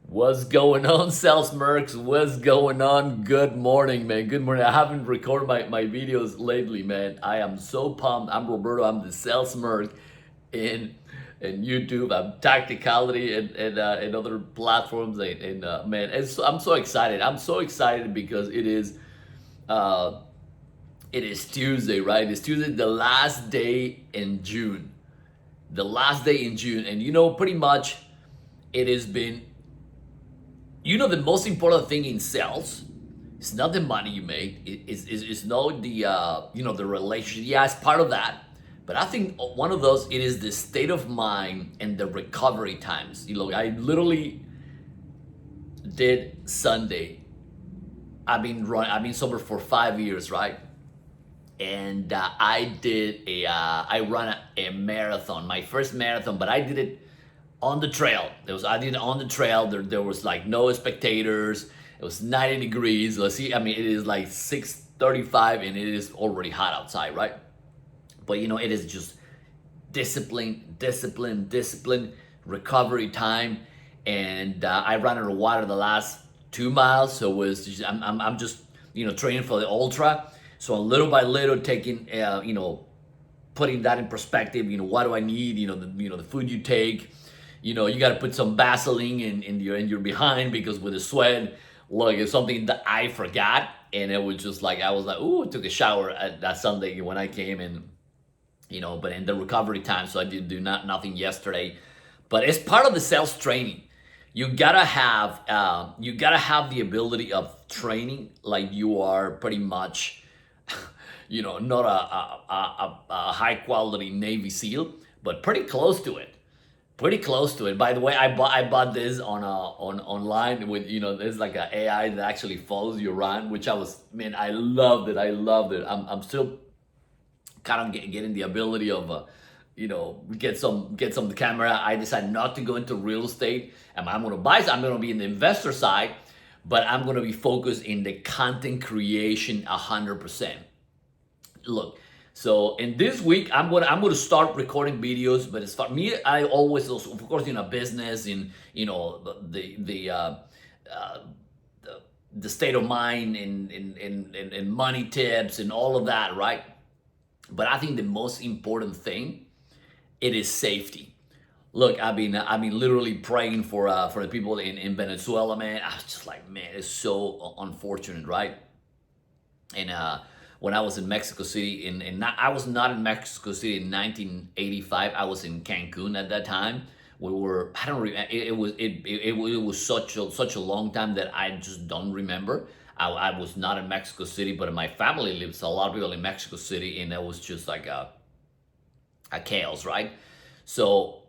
What's going on, Sales Mercs? What's going on? Good morning, man. Good morning. I haven't recorded my videos lately, man. I am so pumped. I'm Roberto. I'm the Sales Merc in YouTube. I'm Tacticality and other platforms. Man, I'm so excited. I'm so excited because uh, it is Tuesday, right? It's Tuesday, the last day in June. The last day in June. And pretty much it has been the most important thing in sales is not the money you make. It's not the relationship. Yeah, it's part of that. But I think one of those, it is the state of mind and the recovery times. I literally did Sunday. I've been sober for 5 years, right? And I run a marathon, my first marathon, but I did it on the trail. I did it on the trail. There was like no spectators. It was 90 degrees. Let's see. I mean, it is like 6:35 and it is already hot outside, right? But it is just discipline, recovery time. And I ran out of water the last 2 miles, so I'm just training for the ultra. So little by little, taking putting that in perspective. What do I need? The food you take. You got to put some Vaseline in your behind, because with the sweat, look, it's something that I forgot, and it was just like I was like, ooh, I took a shower at that Sunday when I came in, but in the recovery time, so I did do nothing yesterday. But it's part of the sales training. You gotta have the ability of training like you are pretty much, not a high quality Navy SEAL, but pretty close to it. Pretty close to it. By the way, I bought this on online with there's like an AI that actually follows you around, which I loved it. I loved it. I'm still kind of getting the ability of get some camera. I decided not to go into real estate, and I'm gonna buy. I'm gonna be in the investor side, but I'm gonna be focused in the content creation 100%. Look, so in this week I'm gonna start recording videos. But as far me, I always also, of course, business, in uh, the state of mind, and money tips and all of that, right? But I think the most important thing, it is safety. Look, I've been literally praying for the people in Venezuela, man. I was just like, man, it's so unfortunate, right? And when I was in Mexico City, I was not in Mexico City in 1985. I was in Cancun at that time. We were, I don't remember. It was such a long time that I just don't remember. I was not in Mexico City, but my family lives, a lot of people in Mexico City, and it was just like a chaos, right? So,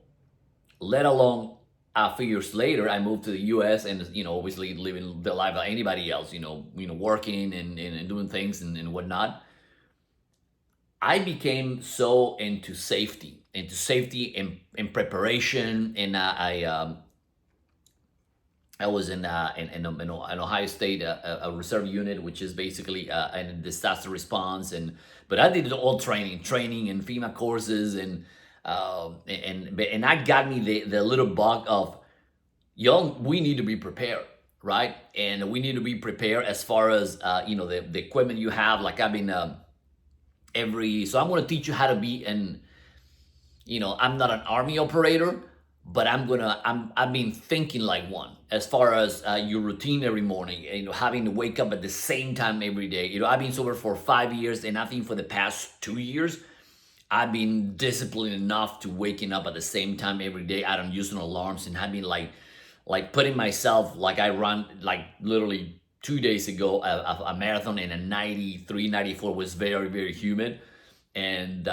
let alone a few years later, I moved to the U.S. and obviously living the life like anybody else. Working and doing things and whatnot. I became so into safety and preparation, and I was in Ohio State, a reserve unit, which is basically a disaster response. But I did all training and FEMA courses, and that got me the little bug of, we need to be prepared, right? And we need to be prepared as far as the equipment you have. Like I've been so I'm going to teach you how to be I'm not an army operator, but I've been thinking like one, as far as your routine every morning, having to wake up at the same time every day. I've been sober for 5 years, and I think for the past 2 years, I've been disciplined enough to waking up at the same time every day. I don't use no alarms, and I've been like putting myself, like I run, like literally 2 days ago, a marathon in a 93, 94, was very, very humid. And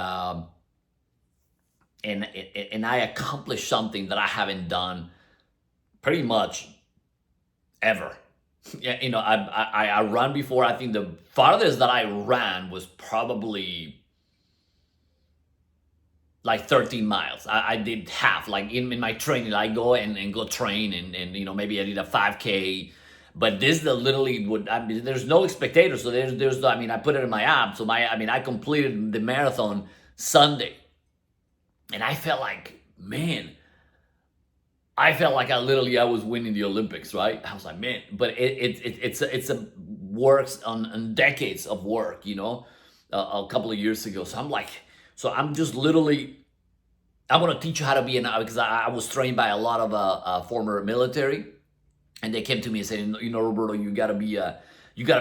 and I accomplished something that I haven't done pretty much ever. Yeah, I run before. I think the farthest that I ran was probably like 13 miles. I did half, like in my training. I go and go train, and maybe I did a 5K. But this, the literally would, there's no spectators, so there's I put it in my app. So I completed the marathon Sunday, and I felt like, man, I felt like I was winning the Olympics, right? I was like, man, but it's a works on decades of work, a couple of years ago. So I'm like, so I'm just literally, I want to teach you how to be an, because I was trained by a lot of former military, and they came to me and said, Roberto, you gotta be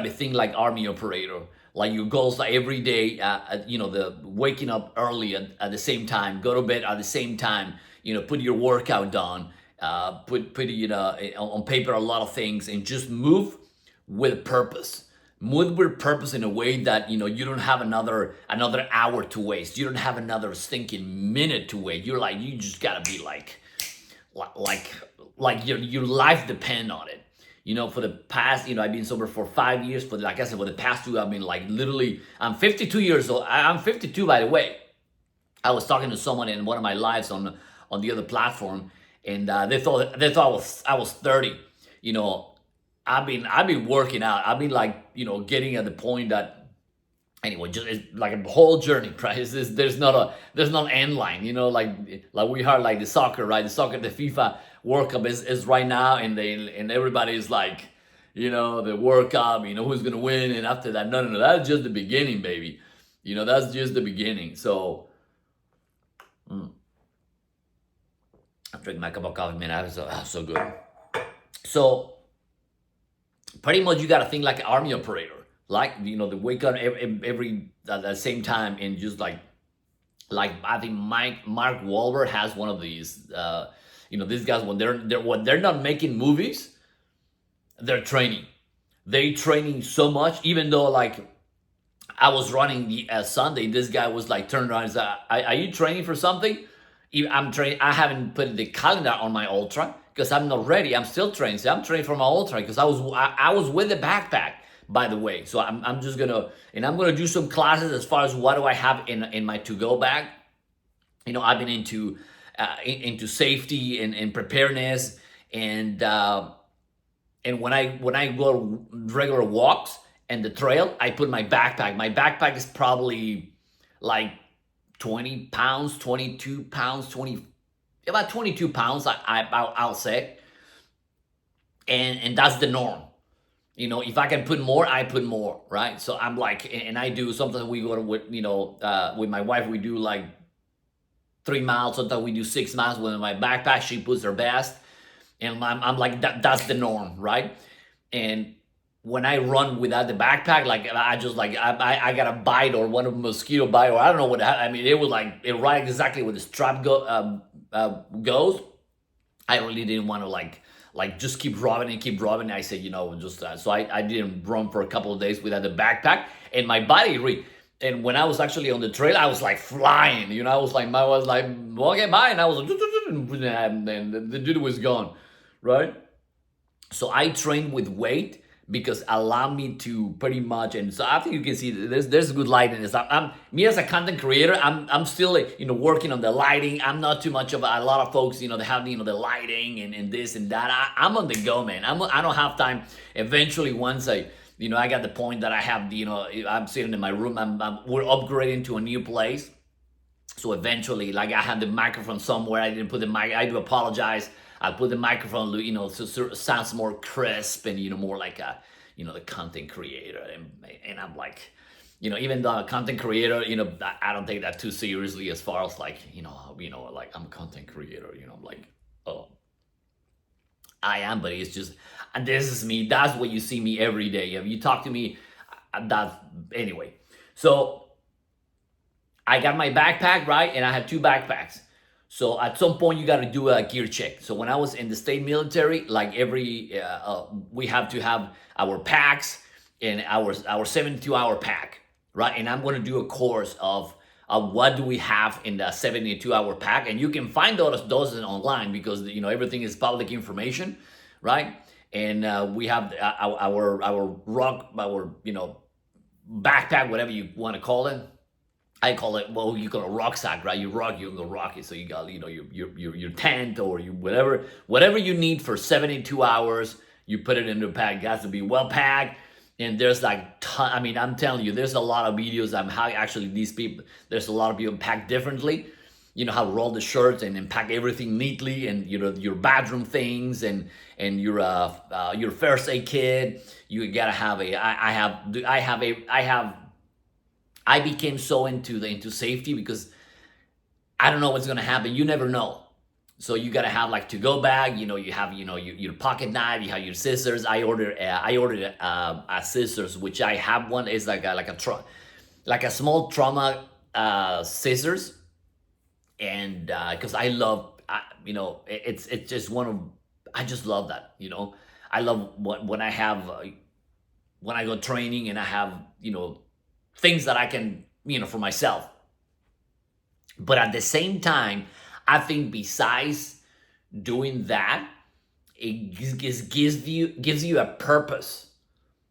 thinking like army operator. Like your goals like every day, the waking up early at the same time, go to bed at the same time, put your workout down, put on paper a lot of things, and just move with purpose. Move with purpose in a way that you don't have another hour to waste. You don't have another stinking minute to wait. You just gotta be like your life depend on it. For the past, I've been sober for 5 years. Like I said, for the past two, I've been like literally. I'm 52 years old. I'm 52, by the way. I was talking to someone in one of my lives on the other platform, and they thought I was 30. I've been working out. I've been like getting at the point that anyway, just it's like a whole journey, right? There's not an end line, like we are like the soccer, right? The FIFA World Cup is right now, and everybody is like, the World Cup, who's gonna win, and after that, no, that's just the beginning, baby. That's just the beginning. So, I'm drinking my cup of coffee, man. That was so good. So, pretty much, you gotta think like an army operator. Like they wake up every at the same time, and just like I think Mark Wahlberg has one of these. These guys when they're not making movies, they're training. They training so much, even though like I was running the Sunday, this guy was like turned around and said, "Are you training for something?" I'm training. I haven't put the calendar on my ultra because I'm not ready. I'm still training. So I'm training for my ultra because I was with the backpack, by the way. So I'm just gonna do some classes as far as what do I have in my to-go bag. I've been into safety and preparedness, and when I go regular walks and the trail, I put my backpack. My backpack is probably like 20 pounds, 22 pounds, about 22 pounds, I'll say. And that's the norm. If I can put more, I put more, right? So I'm like, and I do, sometimes we go to, with my wife, we do like 3 miles, sometimes we do 6 miles. With my backpack, she puts her best. And I'm like, that's the norm, right? And when I run without the backpack, like I just like I got a bite or one of a mosquito bite, or I don't know what. I mean, it was like it right exactly where the strap goes. I really didn't want to like just keep rubbing and keep rubbing. I said, just so I didn't run for a couple of days without the backpack, and my body. And when I was actually on the trail, I was like flying. I was like, okay, bye, and I was like, and the dude was gone, right? So I trained with weight because allow me to pretty much, and so I think you can see there's good lighting. I'm me as a content creator. I'm still working on the lighting. I'm not too much of a lot of folks they have the lighting and this and that. I'm on the go, man. I don't have time. Eventually, once I got the point that I have I'm sitting in my room. We're upgrading to a new place. So eventually, like I had the microphone somewhere. I didn't put the mic. I do apologize. I put the microphone, so it sounds more crisp and more like the content creator. And I'm like, even though I'm a content creator, I don't take that too seriously as far as like, like I'm a content creator. I'm like, oh, I am, but it's just, and this is me. That's what you see me every day. If you talk to me, that's anyway. So I got my backpack, right? And I have 2 backpacks. So at some point you got to do a gear check. So when I was in the state military, like we have to have our packs and our 72-hour pack, right? And I'm going to do a course of what do we have in the 72-hour pack, and you can find those online because everything is public information, right? And we have our backpack, whatever you want to call it. I call it, well, you call a rucksack, right? You can go rock it. So you got, your tent or whatever you need for 72 hours, you put it in the pack. It has to be well packed. And there's like, I'm telling you, there's a lot of videos on how actually there's a lot of people pack differently. you know, how to roll the shirts and pack everything neatly, and you know, your bathroom things, and your first aid kit. You gotta have a. I became so into safety because I don't know what's gonna happen. You never know. So you gotta have like to go bag. You know, you have your pocket knife. You have your scissors. I ordered a scissors, which I have one. Is like a small trauma scissors, and because I love, it's just one of, I just love that. I love when I have when I go training and I have things that I can for myself. But at the same time, I think besides doing that, it gives you a purpose,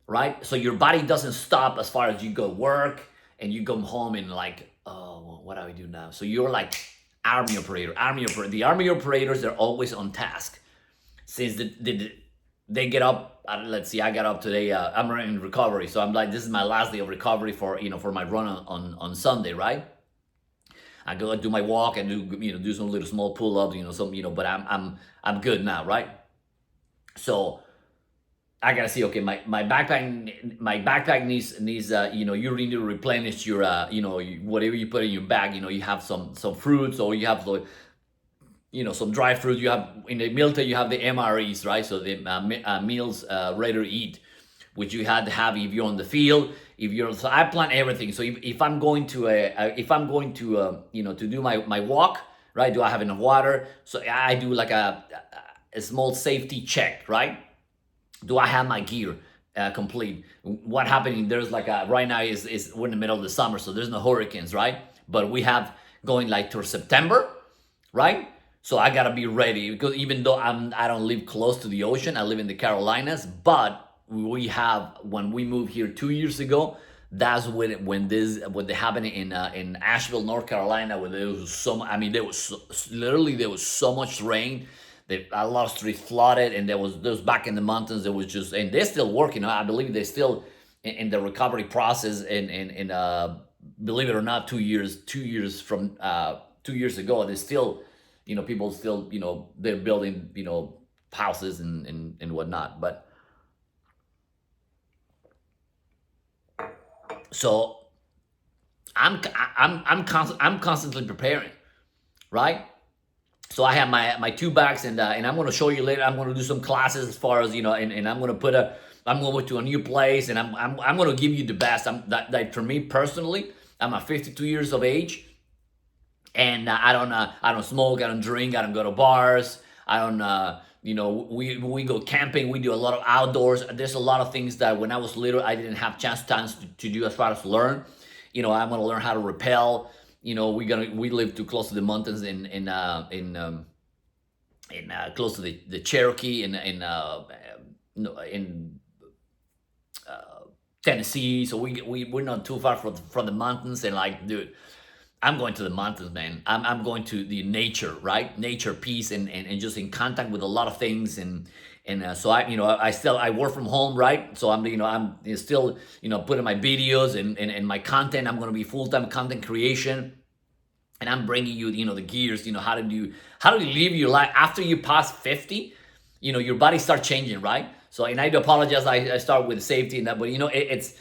right? So your body doesn't stop as far as you go work and you come home and like, oh, well, what do I do now? So you're like army operator, The army operators, they're always on task. Since they get up, let's see, I got up today. I'm in recovery, so I'm like, this is my last day of recovery for my run on Sunday, right? I go do my walk and do some little small pull ups, but I'm good now, right? So I gotta see. Okay, my backpack needs you need to replenish your whatever you put in your bag. You have some fruits, or you have like some dry fruit. You have in the military, you have the MREs, right? So the meals ready to eat, which you had to have if you're on the field. So I plan everything. So if I'm going to to do my walk, right? Do I have enough water? So I do like a small safety check, right? Do I have my gear complete? What happening? There's like right now is we're in the middle of the summer, so there's no hurricanes, right? But we have going like towards September, right? So I gotta be ready, because even though I don't live close to the ocean, I live in the Carolinas, but when we moved here 2 years ago, that's when they happened in Asheville, North Carolina, where there was literally there was so much rain that a lot of streets flooded, and there was back in the mountains, there was just, and they're still working. I believe they're still in the recovery process, and believe it or not, 2 years from 2 years ago, there's still people still they're building houses and whatnot. But so I'm constantly preparing, right? So I have my two bags, and I'm going to show you later. I'm going to do some classes as far as and I'm going to I'm going to a new place, and I'm going to give you the best. That for me personally, I'm 52 years of age, and I don't smoke, I don't drink, I don't go to bars, I don't we go camping, we do a lot of outdoors. There's a lot of things that when I was little I didn't have chance to do as far as learn. I'm gonna learn how to rappel. We live too close to the mountains in close to the Cherokee in Tennessee. So we're not too far from the mountains, and like, dude, I'm going to the mountains, man. I'm going to the nature, right? Nature, peace, and just in contact with a lot of things, and so I work from home, right? So I'm still putting my videos and my content. I'm going to be full-time content creation, and I'm bringing you the gears, how do you live your life after you pass 50. Your body starts changing, right? So, and I do apologize, I start with safety and that, but it's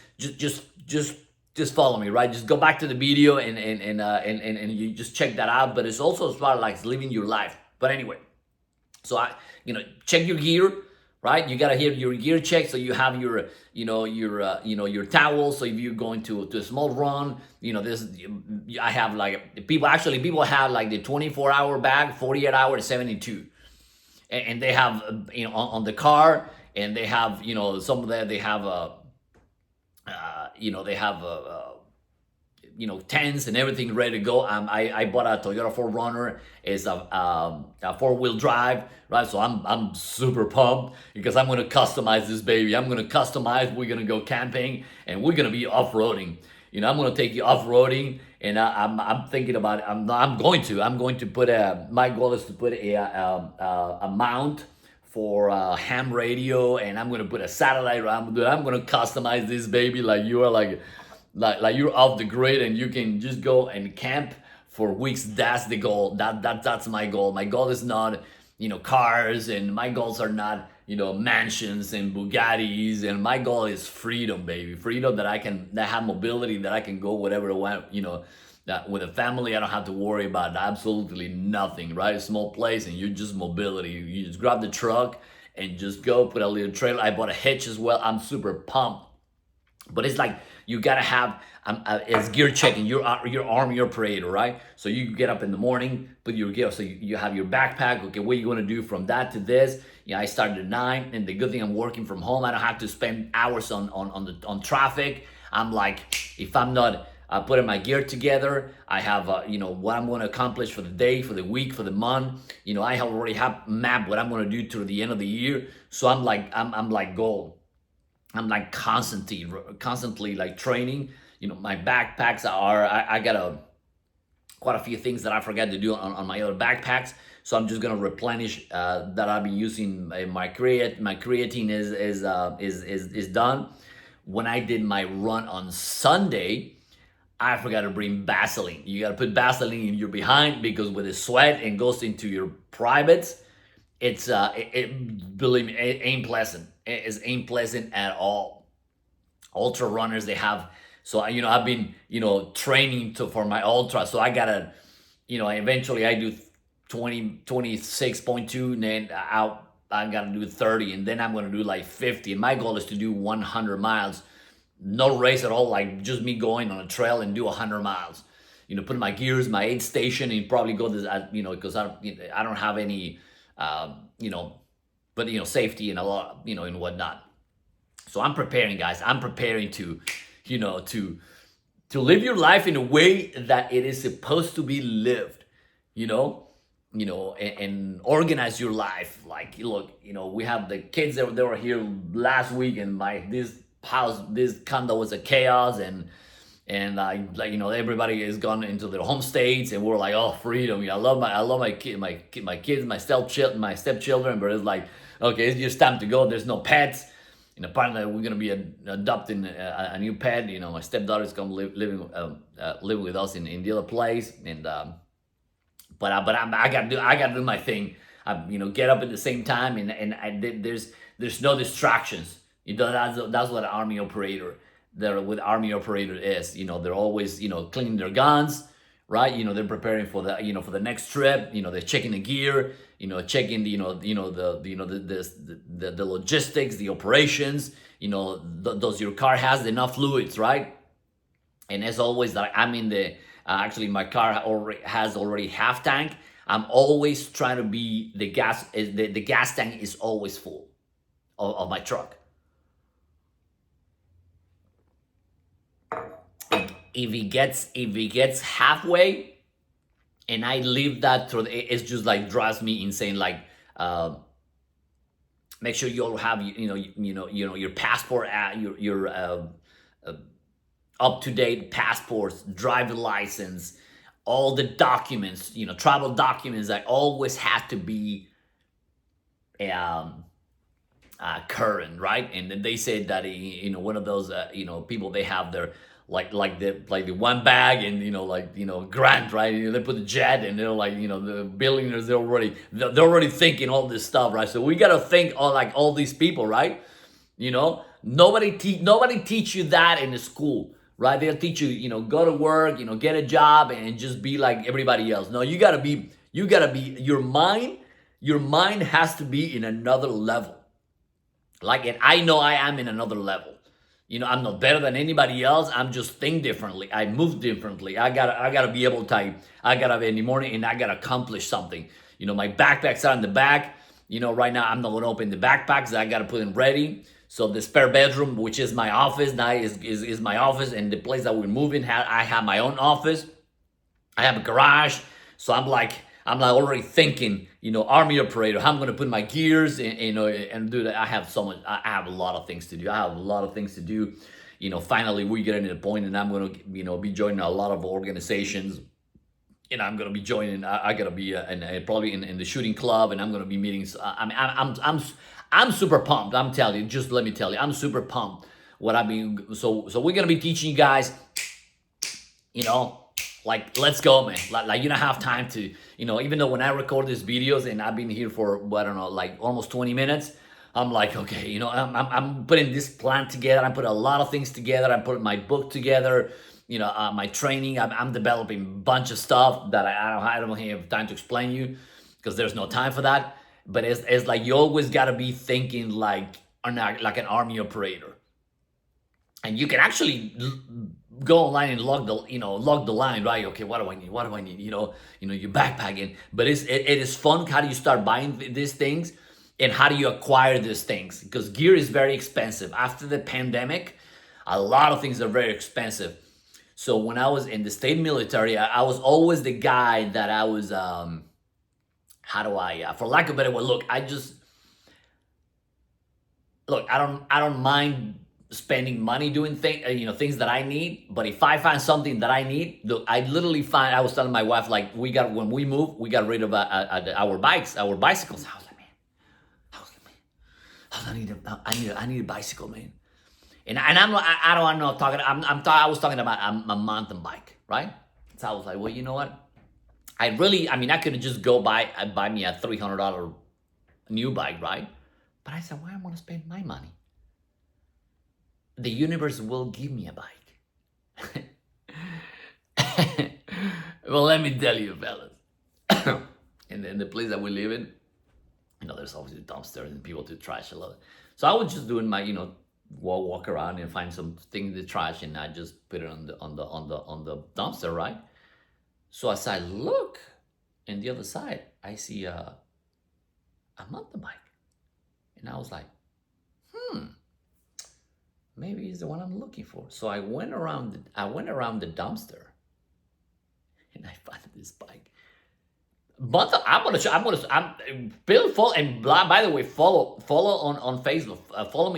just follow me, right? Just go back to the video and you just check that out. But it's also as far like living your life. But anyway, so check your gear, right? You gotta have your gear check, so you have your your towels. So if you're going to a small run, I have like people have like the 24-hour bag, 48-hour, 72, and they have on the car, and they have some of that they have they have tents and everything ready to go. I bought a Toyota 4Runner. It's a 4-wheel drive, right? So I'm super pumped because I'm gonna customize this baby. We're gonna go camping, and we're gonna be off-roading. I'm gonna take you off-roading, and I'm thinking about it. I'm going to put my goal is to put a mount for ham radio, and I'm gonna put a satellite. I'm gonna customize this baby like you are like you're off the grid, and you can just go and camp for weeks. That's the goal. That's my goal. My goal is not, cars, and my goals are not, mansions and Bugattis, and my goal is freedom, baby. Freedom that have mobility, that I can go whatever I want, that with a family, I don't have to worry about absolutely nothing, right? A small place, and you're just mobility. You just grab the truck and just go, put a little trailer. I bought a hitch as well. I'm super pumped. But it's like you gotta have it's gear checking. You're army operator, right? So you get up in the morning, put your gear. So you have your backpack. Okay, what are you gonna do from that to this? Yeah, I started at 9, and the good thing, I'm working from home. I don't have to spend hours on traffic. I'm like, if I'm not putting my gear together, I have what I'm going to accomplish for the day, for the week, for the month. I already have mapped what I'm going to do to the end of the year. So I'm like gold. I'm like constantly like training. My backpacks I got quite a few things that I forgot to do on my other backpacks. So I'm just gonna replenish that I've been using. My creatine is done. When I did my run on Sunday, I forgot to bring Vaseline. You gotta put Vaseline in your behind, because with the sweat and goes into your privates, it's believe me, it ain't pleasant. It ain't pleasant at all. Ultra runners, they have, so I've been training for my ultra, so I gotta eventually I do 26.2, and then I gotta do 30, and then I'm gonna do like 50, and my goal is to do 100 miles. No race at all, like just me going on a trail and do 100 miles. Put my gears, my aid station, and probably go to because I don't have any but safety and a lot, and whatnot. So I'm preparing, guys. I'm preparing to live your life in a way that it is supposed to be lived, and organize your life. Like, look, we have the kids that they were here last week, and this condo was a chaos, and everybody has gone into their home states, and we're like, oh, freedom. I love my kids, my stepchildren, but it's like, okay, it's just time to go. There's no pets. Apparently we're gonna be adopting a new pet. My stepdaughter's gonna living with us in the other place, and but I gotta do my thing. Get up at the same time, and there's no distractions. That's what an army operator, army operator is. They're always cleaning their guns, right? They're preparing for the next trip. They're checking the gear. Checking the logistics, the operations. Does your car has enough fluids, right? And as always, that I'm in the actually my car has already half tank. I'm always trying to be the gas tank is always full of my truck. If he gets halfway, and I leave that through, it's just like drives me insane. Like, make sure you all have your passport, your up to date passports, driver license, all the documents, travel documents that always have to be current, right? And then they said that one of those people, they have their like the one bag, and Grant, right? They put the jet, and they're like the billionaires, they're already thinking all this stuff, right? So we gotta think all these people, right? Nobody teach you that in the school, right? They'll teach you, go to work, get a job, and just be like everybody else. No, you gotta be your mind has to be in another level. And I know I am in another level. I'm not better than anybody else. I'm just think differently. I move differently. I gotta be able to. I gotta be in the morning, and I gotta accomplish something. My backpacks are in the back. Right now I'm not gonna open the backpacks. I gotta put them ready. So the spare bedroom, which is my office now, is my office, and the place that we're moving, I have my own office. I have a garage. So I'm like already thinking, army operator, how I'm gonna put my gears and do that. I have a lot of things to do. Finally we're getting to the point, and I'm gonna be joining a lot of organizations. I'm gonna be joining. I gotta be probably in the shooting club, and I'm gonna be meeting. I'm super pumped. I'm telling you. Just let me tell you, I'm super pumped. So we're gonna be teaching you guys, like, let's go, man. Like you don't have time to, even though when I record these videos and I've been here for, I don't know, like almost 20 minutes, I'm like, okay, I'm putting this plan together. I'm putting a lot of things together. I'm putting my book together, my training. I'm developing a bunch of stuff that I don't have time to explain you because there's no time for that. But it's like you always got to be thinking like an army operator. And you can actually go online and log the line, right? Okay, what do I need? What do I need? You're backpacking, but it is fun. How do you start buying these things, and how do you acquire these things? Because gear is very expensive. After the pandemic, a lot of things are very expensive. So when I was in the state military, I was always the guy that I was. How do I? For lack of a better word, look. I don't mind spending money doing things that I need. But if I find something that I need, look, I literally find. I was telling my wife, like, when we moved, we got rid of our bicycles. I was like, man, I need a bicycle, man. And I'm not talking. I was talking about a mountain bike, right? So I was like, well, you know what? I could just go buy me a $300 new bike, right? But I said, why am I going to spend my money? The universe will give me a bike. Well, let me tell you, fellas. in the place that we live in, there's obviously dumpsters and people to trash a lot. So I was just doing my, walk around and find something in the trash, and I just put it on the dumpster, right? So as I look, in the other side, I see a mountain bike, and I was like, maybe it's the one I'm looking for. So I went around the dumpster, and I found this bike. But I'm Bill. Follow, and by the way, follow on Facebook. Follow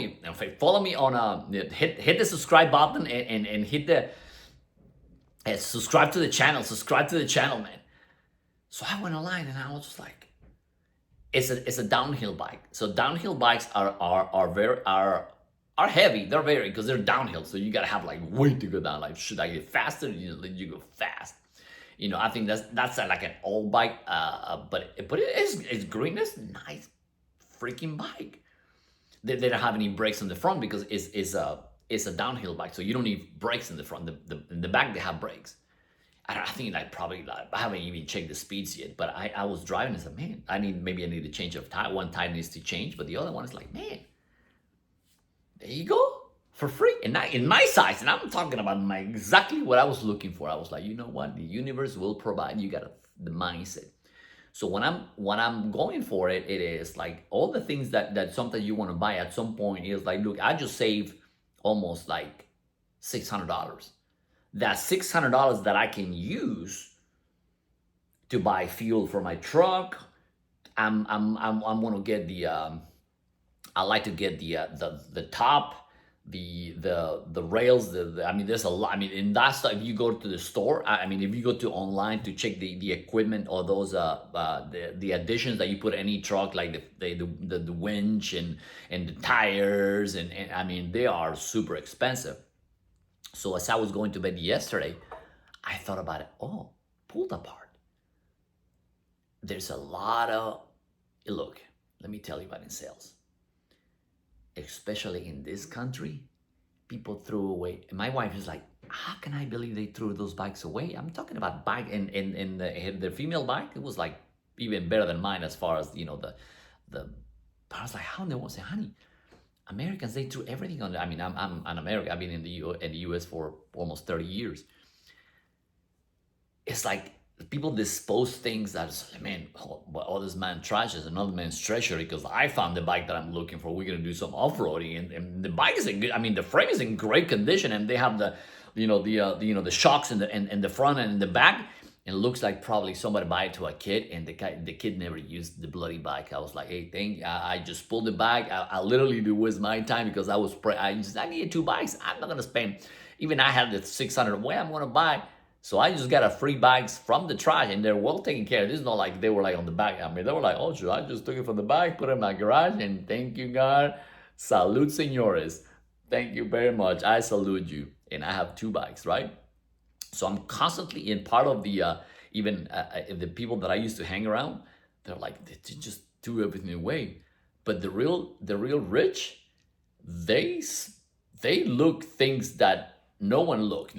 me on hit the subscribe button, and hit the subscribe to the channel. Subscribe to the channel, man. So I went online and I was just like, it's a downhill bike. So downhill bikes are heavy. They're very, because they're downhill. So you gotta have like weight to go down. Like, should I get faster? You go fast. I think that's like an old bike, but it's green. It's a nice freaking bike. They don't have any brakes on the front because it's a downhill bike, so you don't need brakes in the front. In the back they have brakes. I think I haven't even checked the speeds yet. But I was driving and said, man, I need to change of tire. One tire needs to change, but the other one is like, man, there you go. For free, and not in my size, and I'm talking about exactly what I was looking for. I was like, you know what, the universe will provide. You got the mindset. So when I'm going for it, it is like all the things that something you want to buy at some point is like, look, I just saved almost like $600. That's $600 that I can use to buy fuel for my truck. I'm gonna get I like to get the top, the rails, there's a lot. In that stuff, if you go to the store, if you go to online to check the equipment or those the additions that you put in any truck, like the winch and the tires, and they are super expensive. So as I was going to bed yesterday, I thought about it. Oh, pulled apart. There's a lot of, look, let me tell you about in sales. Especially in this country, people threw away. And my wife is like, how can I believe they threw those bikes away? I'm talking about bike, and the female bike, it was like even better than mine as far as, the I was like, how in the world? I say, honey, Americans, they threw everything on. I'm an American. I've been in the US for almost 30 years. It's like people dispose things that, man, all this man trash is another man's treasure, because I found the bike that I'm looking for. We're gonna do some off-roading, and the bike is in good. The frame is in great condition, and they have the shocks in the front and in the back. And it looks like probably somebody buy it to a kid, and the kid never used the bloody bike. I was like, hey, I just pulled the bike. I literally do waste my time, because I needed 2 bikes. I'm not gonna spend. Even I had the 600. Where I'm gonna buy. So I just got a free bikes from the trash, and they're well taken care of. This is not like they were like on the back. They were like, oh, sure, I just took it from the back, put it in my garage, and thank you, God. Salute, senores. Thank you very much. I salute you. And I have 2 bikes, right? So I'm constantly in part of the even the people that I used to hang around. They're like they just threw everything away. But the real rich, they they look things that no one look.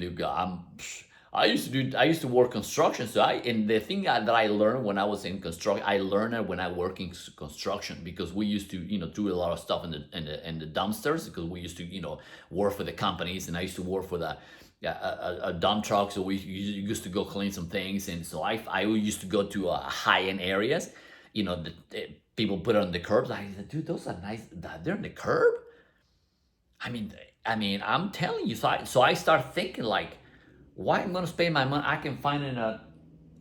I used to work construction, so and the thing that I learned when I was in construction, I learned it when I work in construction, because we used to do a lot of stuff in the dumpsters, because we used to work for the companies, and I used to work for the a dump truck, so we used to go clean some things, and so I used to go to high end areas, the people put it on the curbs. I said, dude, those are nice. They're on the curb. I mean, I'm telling you. So I start thinking like, why I'm gonna spend my money? I can find in a.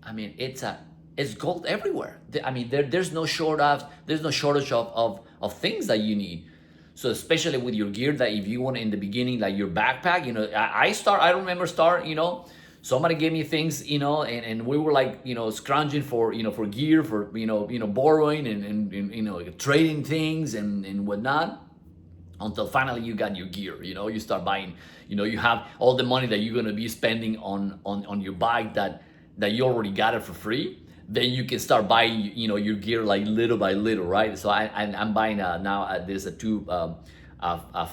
I mean, it's gold everywhere. I mean, there's no shortage of things that you need. So especially with your gear, that if you want in the beginning, like your backpack, I remember somebody gave me things, and we were like, scrounging for gear, for borrowing and trading things and whatnot, until finally you got your gear. You start buying, you have all the money that you're going to be spending on your bike, that you already got it for free. Then you can start buying your gear like little by little, right? So I'm buying now, there's a two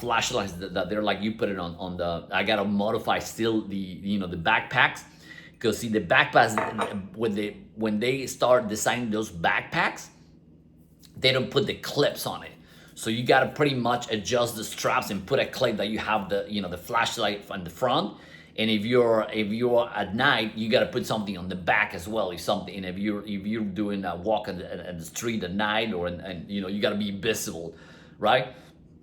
flashlights that they're like, you put it on the, I gotta modify still the backpacks, because see, the backpacks, when they start designing those backpacks, they don't put the clips on it. So you got to pretty much adjust the straps and put a clip that you have the flashlight on the front. And if you're at night, you got to put something on the back as well. If you're doing a walk on the street at night, or and you got to be visible, right?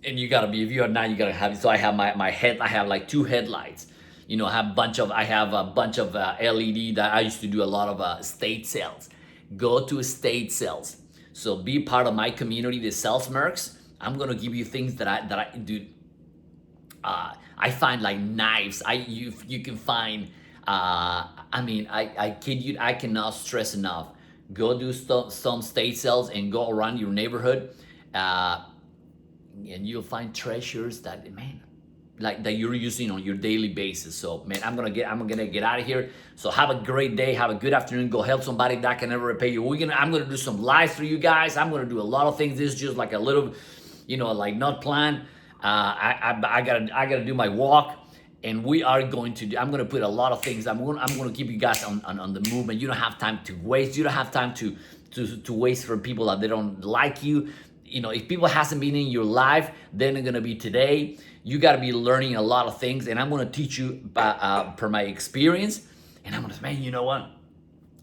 And you got to be, if you're at night, you got to have. So I have my head. I have like two headlights. I have a bunch of LED that I used to do a lot of estate sales. Go to estate sales. So be part of my community, the sales mercs. I'm gonna give you things that I do. I find like knives. You can find. I kid you. I cannot stress enough. Go do some state sales and go around your neighborhood, and you'll find treasures that, man, like that you're using on your daily basis. So man, I'm gonna get out of here. So have a great day, have a good afternoon. Go help somebody that can never repay you. I'm gonna do some lives for you guys. I'm gonna do a lot of things. This is just like a little, like not planned. I gotta do my walk, and we are going to do, I'm gonna put a lot of things. I'm gonna keep you guys on the movement. You don't have time to waste. You don't have time to waste for people that they don't like you. If people hasn't been in your life, then they're gonna be today. You got to be learning a lot of things, and I'm going to teach you per my experience. And I'm going to say, man, you know what?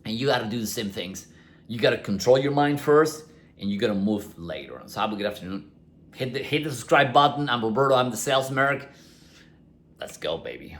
And you got to do the same things. You got to control your mind first, and you got to move later on. So have a good afternoon. Hit the subscribe button. I'm Roberto. I'm the sales merc. Let's go, baby.